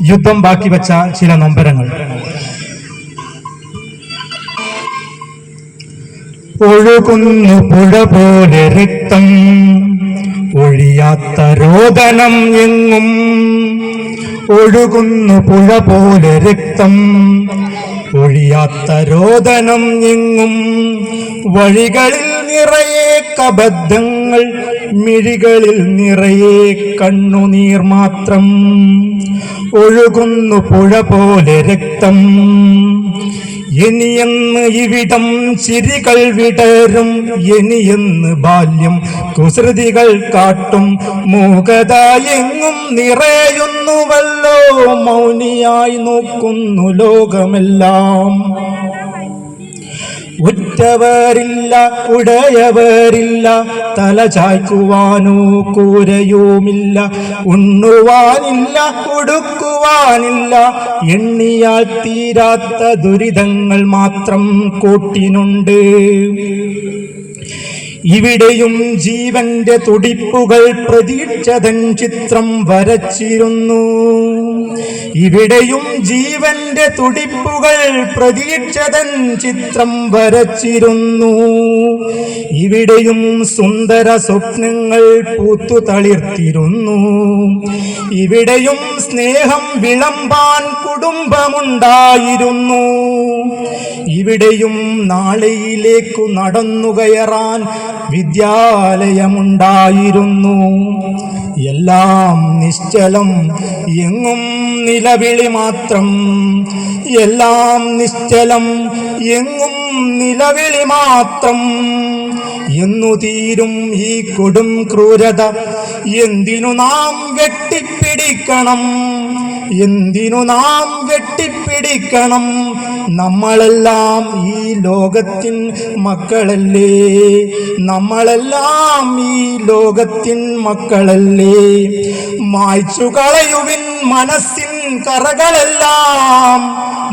യുദ്ധം ബാക്കി വച്ച ചില നൊമ്പരങ്ങൾ. ഒഴുകുന്നു പുഴ പോലെ രക്തം, ഒഴിയാത്ത രോദനം എങ്ങും. ഒഴുകുന്നു പുഴ പോലെ രക്തം, ഒഴിയാത്ത രോദനം എങ്ങും. വഴികളിൽ നിറയെ കബദ്ധങ്ങൾ, മിഴികളിൽ നിറയെ കണ്ണുനീർ മാത്രം. ഒഴുകുന്നു പുഴ പോലെ രക്തം. ഇനിയെന്ന് ഇവിടം ചിരികൾ വിടരും, ഇനിയെന്ന് ബാല്യം കുസൃതികൾ കാട്ടും. മൂകത എങ്ങും നിറയുന്നുവല്ലോ, മൗനിയായി നോക്കുന്നു ലോകമെല്ലാം. ഉറ്റവരില്ല, ഉടയവരില്ല, തല ചായ്ക്കുവാനോ കൂരയുമില്ല. ഉണ്ണുവാനില്ല, ഉടുക്കുവാനില്ല, എണ്ണിയാൽ തീരാത്ത ദുരിതങ്ങൾ മാത്രം കൂട്ടിനുണ്ട്. ഇവിടെയും ജീവന്റെ തുടിപ്പുകൾ പ്രതീക്ഷതൻ ചിത്രം വരച്ചിരുന്നു. ഇവിടെയും ജീവന്റെ തുടിപ്പുകൾ പ്രതീക്ഷതൻ ചിത്രം വരച്ചിരുന്നു. ഇവിടെയും സുന്ദര സ്വപ്നങ്ങൾ പൂത്തു തളിർത്തിരുന്നു. ഇവിടെയും സ്നേഹം വിളമ്പാൻ കുടുംബമുണ്ടായിരുന്നു. ഇവിടെയും നാളെയിലേക്കു നടന്നു കയറാൻ വിദ്യാലയമുണ്ടായിരുന്നു. എല്ലാം നിശ്ചലം, എങ്ങും നിലവിളി മാത്രം. എല്ലാം നിശ്ചലം, എങ്ങും നിലവിളി മാത്രം. എന്നു തീരും ഈ കൊടും ക്രൂരത? എന്തിനു നാം വെട്ടിപ്പിടിക്കണം? എന്തിനു നാം വെട്ടിപ്പിടിക്കണം? നമ്മളെല്ലാം ഈ ലോകത്തിൻ മക്കളല്ലേ? നമ്മളെല്ലാം ഈ ലോകത്തിൻ മക്കളല്ലേ? മായ്ച്ചു കളയുവിൻ മനസ്സിൻ കറകളെല്ലാം,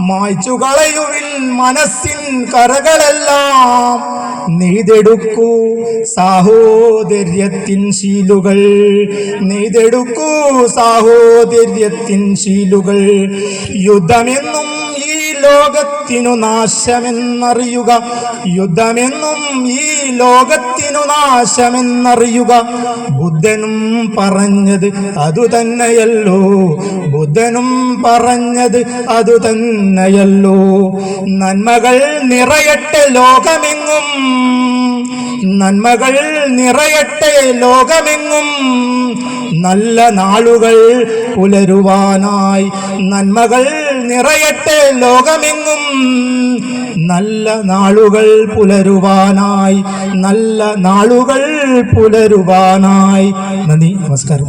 മായ്ച്ചു കളയുവിൻ മനസ്സിൻ കറകളെല്ലാം. നെയ്തെടുക്കൂ സാഹോദര്യത്തിൻ ശീലുകൾ, നെയ്തെടുക്കൂ സാഹോദര്യത്തിൻ ശീലുകൾ. യുദ്ധമെന്നും ഈ ലോകത്തിനു നാശമെന്നറിയുക, യുദ്ധമെന്നും ഈ ലോകത്തിനു നാശമെന്നറിയുക. ബുദ്ധനും പറഞ്ഞത് അതുതന്നെയല്ലോ, ബുദ്ധനും പറഞ്ഞത് അതുതന്നെയല്ലോ. നന്മകൾ നിറയട്ടെ ലോകമെങ്ങും, നന്മകൾ നിറയട്ടെ ലോകമെങ്ങും. നല്ല നാളുകൾ പുലരുവാനായി, നന്മകൾ നിറയട്ടെ ലോകമെങ്ങും. നല്ല നാളുകൾ പുലരുവാനായി, നല്ല നാളുകൾ പുലരുവാനായി. നന്ദി, നമസ്കാരം.